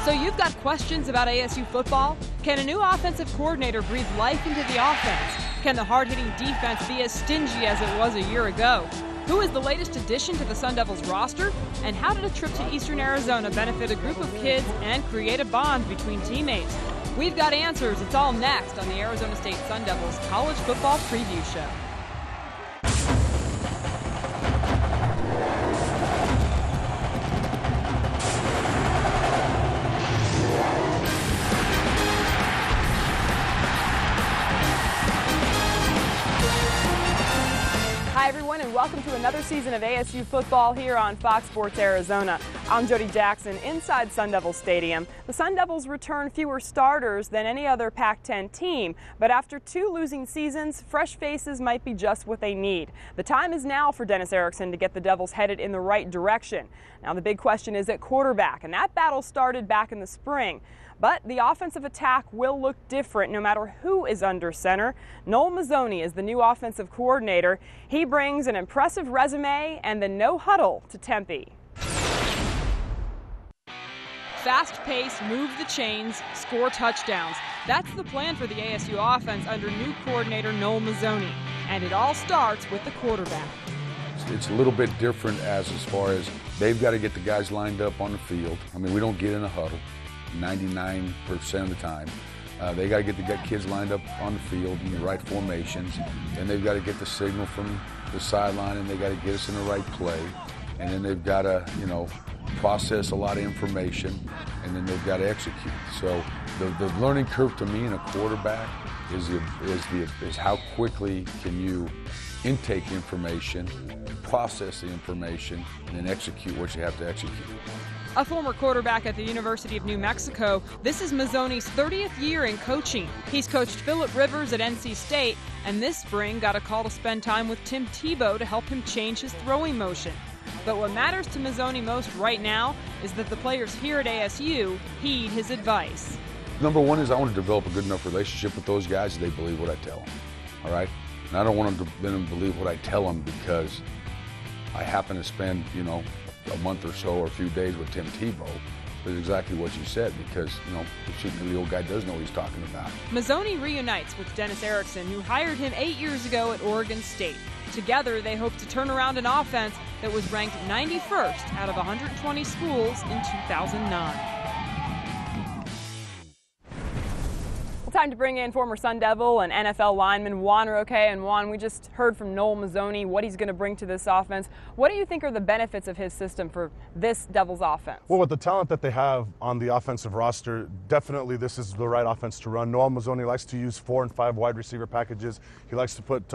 So you've got questions about ASU football? Can a new offensive coordinator breathe life into the offense? Can the hard-hitting defense be as stingy as it was a year ago? Who is the latest addition to the Sun Devils roster? And how did a trip to Eastern Arizona benefit a group of kids and create a bond between teammates? We've got answers. It's all next on the Arizona State Sun Devils College Football Preview Show. Hi everyone, and welcome to another season of ASU football here on Fox Sports Arizona. I'm Jodie Jackson inside Sun Devil Stadium. The Sun Devils return fewer starters than any other Pac-10 team, but after 2 losing seasons, fresh faces might be just what they need. The time is now for Dennis Erickson to get the Devils headed in the right direction. Now the big question is at quarterback, and that battle started back in the spring. But the offensive attack will look different no matter who is under center. Noel Mazzoni is the new offensive coordinator. He brings an impressive resume and the no huddle to Tempe. Fast pace, move the chains, score touchdowns. That's the plan for the ASU offense under new coordinator Noel Mazzoni. And it all starts with the quarterback. It's a little bit different as far as they've got to get the guys lined up on the field. I mean, we don't get in a huddle 99% of the time. They got to get the kids lined up on the field in the right formations, and they've got to get the signal from the sideline, and they got to get us in the right play, and then they've got to, process a lot of information, and then they've got to execute. So the learning curve to me in a quarterback is how quickly can you intake information, process the information, and then execute what you have to execute. A former quarterback at the University of New Mexico, this is Mazzoni's 30th year in coaching. He's coached Phillip Rivers at NC State, and this spring got a call to spend time with Tim Tebow to help him change his throwing motion. But what matters to Mazzoni most right now is that the players here at ASU heed his advice. Number one is I want to develop a good enough relationship with those guys that they believe what I tell them, all right? And I don't want them to believe what I tell them because I happen to spend, a month or so or a few days with Tim Tebow. Is exactly what you said, because the old guy does know what he's talking about. Mazzoni reunites with Dennis Erickson, who hired him 8 years ago at Oregon State. Together, they hope to turn around an offense that was ranked 91st out of 120 schools in 2009. Time to bring in former Sun Devil and NFL lineman Juan Roque. And Juan, we just heard from Noel Mazzoni what he's going to bring to this offense. What do you think are the benefits of his system for this Devils offense? Well, with the talent that they have on the offensive roster, definitely this is the right offense to run. Noel Mazzoni likes to use 4 and 5 wide receiver packages. He likes to put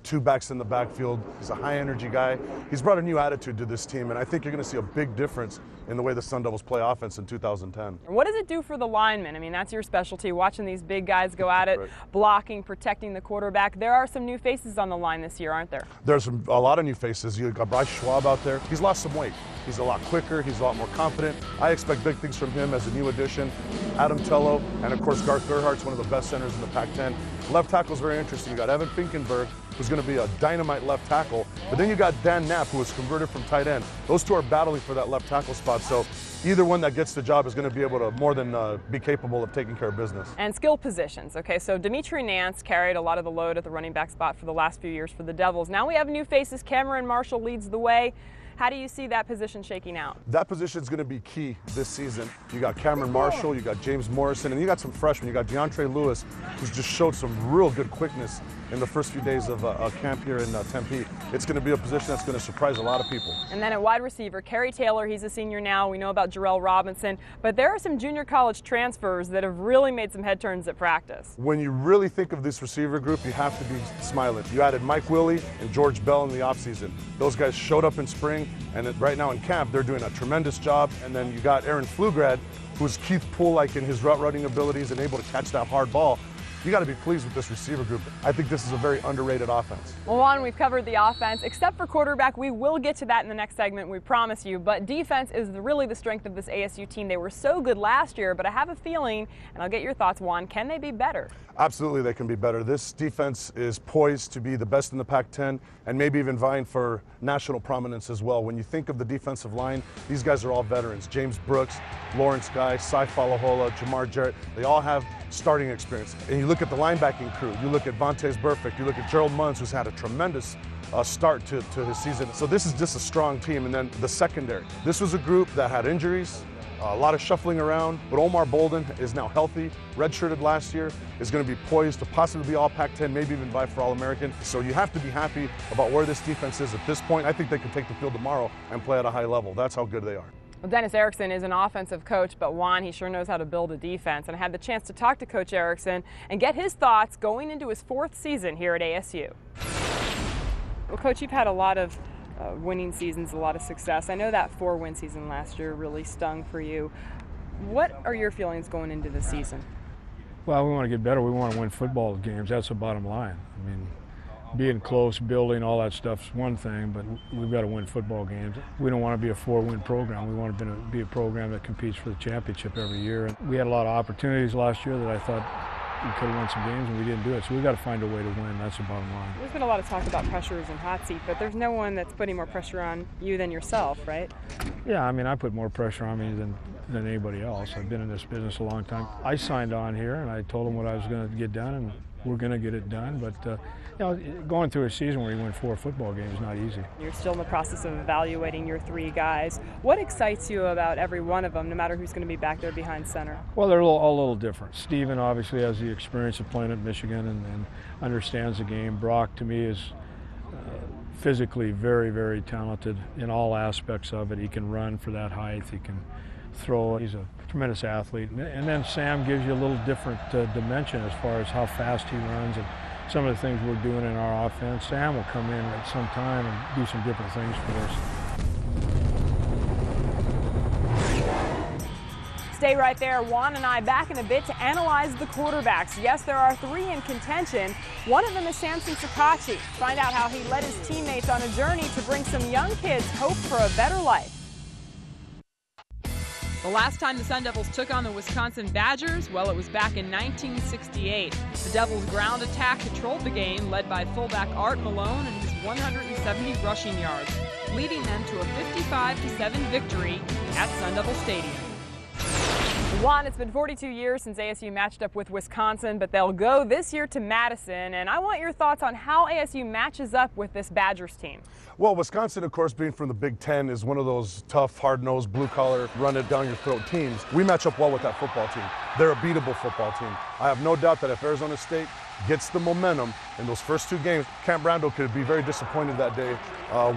2 backs in the backfield. He's a high energy guy. He's brought a new attitude to this team, and I think you're going to see a big difference in the way the Sun Devils play offense in 2010. What does it do for the linemen? I mean, that's your specialty, watching these big guys go at it, blocking, protecting the quarterback. There are some new faces on the line this year, aren't there? There's a lot of new faces. You got Bryce Schwab out there. He's lost some weight. He's a lot quicker. He's a lot more confident. I expect big things from him as a new addition. Adam Tello, and of course Garth Gerhardt's one of the best centers in the Pac-10. Left tackle is very interesting. You got Evan Finkenberg, who's going to be a dynamite left tackle. But then you got Dan Knapp, who was converted from tight end. Those two are battling for that left tackle spot. So either one that gets the job is going to be able to more than be capable of taking care of business. And skill positions. Okay, so Dimitri Nance carried a lot of the load at the running back spot for the last few years for the Devils. Now we have new faces. Cameron Marshall leads the way. How do you see that position shaking out? That position is going to be key this season. You got Cameron Marshall, you got James Morrison, and you got some freshmen. You got DeAndre Lewis, who's just showed some real good quickness in the first few days of camp here in Tempe. It's going to be a position that's going to surprise a lot of people. And then at wide receiver, Kerry Taylor, he's a senior now. We know about Jarrell Robinson, but there are some junior college transfers that have really made some head turns at practice. When you really think of this receiver group, you have to be smiling. You added Mike Willie and George Bell in the offseason. Those guys showed up in spring, and right now in camp, they're doing a tremendous job. And then you got Aaron Pflugrad, who's Keith Poole-like in his route running abilities and able to catch that hard ball. you got to be pleased with this receiver group. I think this is a very underrated offense. Well, Juan, we've covered the offense. Except for quarterback, we will get to that in the next segment, we promise you. But defense is really the strength of this ASU team. They were so good last year, but I have a feeling, and I'll get your thoughts, Juan, can they be better? Absolutely, they can be better. This defense is poised to be the best in the Pac-10 and maybe even vying for national prominence as well. When you think of the defensive line, these guys are all veterans. James Brooks, Lawrence Guy, Cy Falahola, Jamar Jarrett, they all have starting experience. And you look at the linebacking crew, you look at Vontaze Burfict, you look at Gerald Munns, who's had a tremendous start to his season. So this is just a strong team. And then the secondary. This was a group that had injuries, a lot of shuffling around, but Omar Bolden is now healthy, redshirted last year, is going to be poised to possibly be all Pac-10, maybe even vie for All-American. So you have to be happy about where this defense is at this point. I think they can take the field tomorrow and play at a high level. That's how good they are. Well, Dennis Erickson is an offensive coach, but Juan, he sure knows how to build a defense. And I had the chance to talk to Coach Erickson and get his thoughts going into his 4th season here at ASU. Well, Coach, you've had a lot of winning seasons, a lot of success. I know that 4-win season last year really stung for you. What are your feelings going into the season? Well, we want to get better. We want to win football games. That's the bottom line. I mean, being close, building, all that stuff's one thing, but we've got to win football games. We don't want to be a 4-win program. We want to be a program that competes for the championship every year. And we had a lot of opportunities last year that I thought we could have won some games, and we didn't do it. So we've got to find a way to win. That's the bottom line. There's been a lot of talk about pressures and hot seat, but there's no one that's putting more pressure on you than yourself, right? Yeah, I mean, I put more pressure on me than anybody else. I've been in this business a long time. I signed on here, and I told them what I was going to get done, and we're going to get it done. But you know, going through a season where you win 4 football games is not easy. You're still in the process of evaluating your 3 guys. What excites you about every one of them, no matter who's going to be back there behind center? Well, they're all a little different. Steven obviously has the experience of playing at Michigan and understands the game. Brock, to me, is physically very, very talented in all aspects of it. He can run for that height. He can throw. He's a tremendous athlete. And then Sam gives you a little different dimension as far as how fast he runs and some of the things we're doing in our offense. Sam will come in at some time and do some different things for us. Stay right there. Juan and I back in a bit to analyze the quarterbacks. Yes, there are 3 in contention. One of them is Samson Szakacsy. Find out how he led his teammates on a journey to bring some young kids hope for a better life. The last time the Sun Devils took on the Wisconsin Badgers, well, it was back in 1968. The Devils' ground attack controlled the game, led by fullback Art Malone and his 170 rushing yards, leading them to a 55-7 victory at Sun Devil Stadium. Juan, it's been 42 years since ASU matched up with Wisconsin, but they'll go this year to Madison, and I want your thoughts on how ASU matches up with this Badgers team. Well, Wisconsin, of course, being from the Big Ten, is one of those tough, hard-nosed, blue-collar, run-it-down-your-throat teams. We match up well with that football team. They're a beatable football team. I have no doubt that if Arizona State gets the momentum in those first 2 games, Camp Randall could be very disappointed that day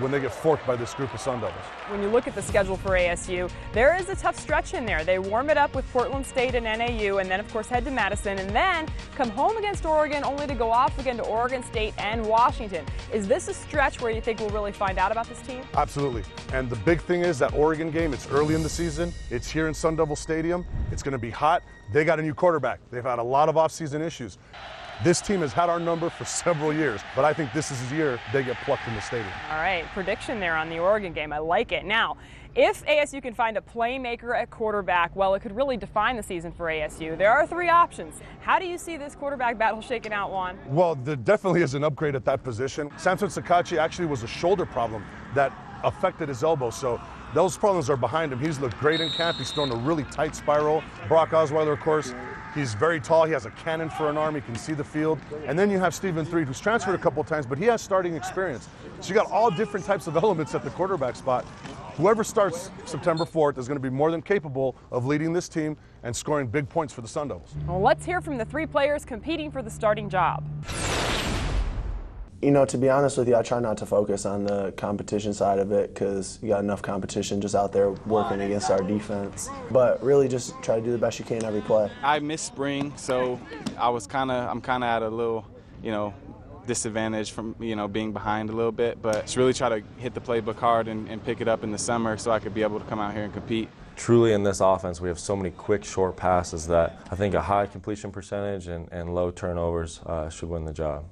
when they get forked by this group of Sun Devils. When you look at the schedule for ASU, there is a tough stretch in there. They warm it up with Portland State and NAU, and then, of course, head to Madison, and then come home against Oregon, only to go off again to Oregon State and Washington. Is this a stretch where you think we'll really find out about this team? Absolutely. And the big thing is that Oregon game, it's early in the season. It's here in Sun Devil Stadium. It's going to be hot. They got a new quarterback. They've had a lot of offseason issues. This team has had our number for several years, but I think this is the year they get plucked in the stadium. All right, prediction there on the Oregon game. I like it. Now, if ASU can find a playmaker at quarterback, well, it could really define the season for ASU. There are 3 options. How do you see this quarterback battle shaking out, Juan? Well, there definitely is an upgrade at that position. Samson Szakacsy actually was a shoulder problem that affected his elbow, so those problems are behind him. He's looked great in camp. He's thrown a really tight spiral. Brock Osweiler, of course, he's very tall. He has a cannon for an arm. He can see the field. And then you have Stephen Threed, who's transferred a couple of times, but he has starting experience. So you got all different types of elements at the quarterback spot. Whoever starts September 4th is going to be more than capable of leading this team and scoring big points for the Sun Devils. Well, let's hear from the 3 players competing for the starting job. You know, to be honest with you, I try not to focus on the competition side of it because you got enough competition just out there working against our defense. But really just try to do the best you can every play. I missed spring, so I'm kind of at a little, disadvantage from, being behind a little bit. But just really try to hit the playbook hard and pick it up in the summer so I could be able to come out here and compete. truly in this offense, we have so many quick, short passes that I think a high completion percentage and low turnovers should win the job.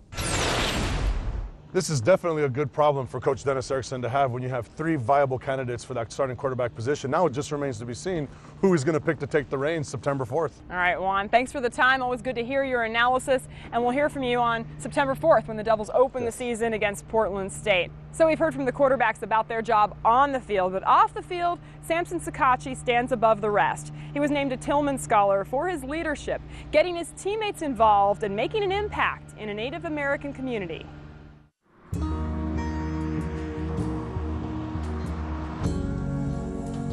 This is definitely a good problem for Coach Dennis Erickson to have when you have 3 viable candidates for that starting quarterback position. Now it just remains to be seen who he's going to pick to take the reins September 4th. All right, Juan, thanks for the time. Always good to hear your analysis, and we'll hear from you on September 4th when the Devils open the season against Portland State. So we've heard from the quarterbacks about their job on the field, but off the field, Samson Szakacsy stands above the rest. He was named a Tillman Scholar for his leadership, getting his teammates involved and making an impact in a Native American community.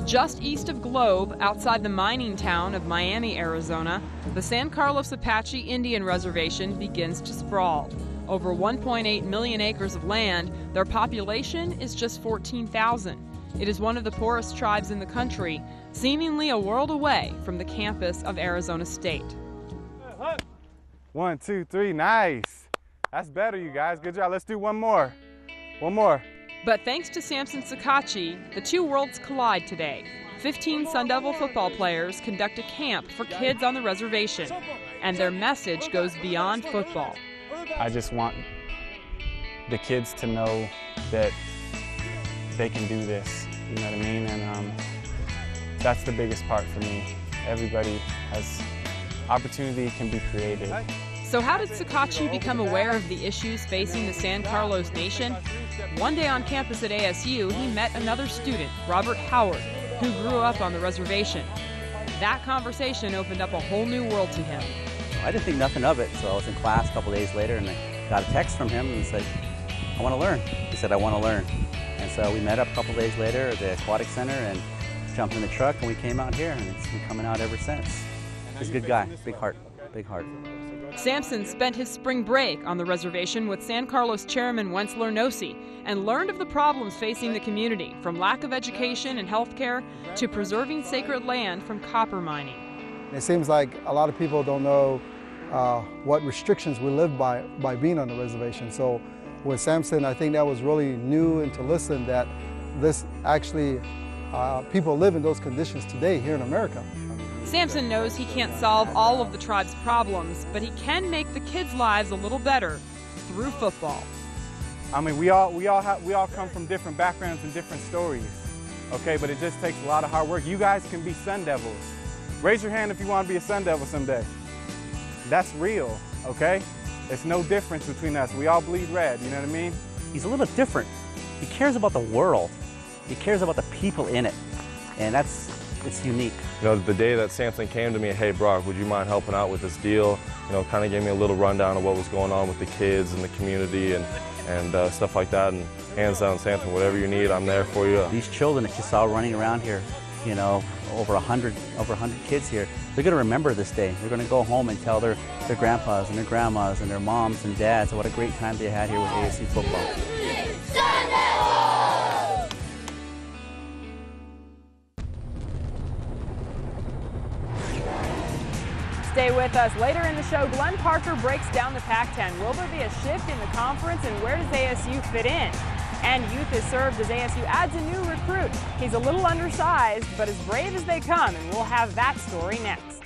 Just east of Globe, outside the mining town of Miami, Arizona, the San Carlos Apache Indian Reservation begins to sprawl. Over 1.8 million acres of land, their population is just 14,000. It is one of the poorest tribes in the country, seemingly a world away from the campus of Arizona State. 1, 2, 3, nice. That's better, you guys. Good job. Let's do one more. One more. But thanks to Samson Szakacsy, the two worlds collide today. 15 Sun Devil football players conduct a camp for kids on the reservation, and their message goes beyond football. I just want the kids to know that they can do this, you know what I mean? And that's the biggest part for me. Everybody has opportunity, can be creative. So how did Szakacsy become aware of the issues facing the San Carlos Nation? One day on campus at ASU, he met another student, Robert Howard, who grew up on the reservation. That conversation opened up a whole new world to him. I didn't think nothing of it, so I was in class a couple days later and I got a text from him and said, I want to learn. He said, I want to learn. And so we met up a couple days later at the aquatic center and jumped in the truck and we came out here, and it's been coming out ever since. He's a good guy, big heart, big heart. Samson spent his spring break on the reservation with San Carlos Chairman Wentzler Nossi and learned of the problems facing the community, from lack of education and health care to preserving sacred land from copper mining. It seems like a lot of people don't know what restrictions we live by being on the reservation. So with Samson, I think that was really new and to listen that this actually, people live in those conditions today here in America. Samson knows he can't solve all of the tribe's problems, but he can make the kids' lives a little better through football. I mean, we all come from different backgrounds and different stories, okay? But it just takes a lot of hard work. You guys can be Sun Devils. Raise your hand if you want to be a Sun Devil someday. That's real, okay? It's no difference between us. We all bleed red, you know what I mean? He's a little bit different. He cares about the world. He cares about the people in it, and it's unique. You know, the day that Samson came to me, hey Brock, would you mind helping out with this deal? You know, kind of gave me a little rundown of what was going on with the kids and the community and stuff like that. And hands down, Samson, whatever you need, I'm there for you. These children that you saw running around here, you know, over 100 kids here, they're going to remember this day. They're going to go home and tell their grandpas and their grandmas and their moms and dads what a great time they had here with ASU football. Stay with us. Later in the show, Glenn Parker breaks down the Pac-10. Will there be a shift in the conference, and where does ASU fit in? And youth is served as ASU adds a new recruit. He's a little undersized, but as brave as they come, and we'll have that story next.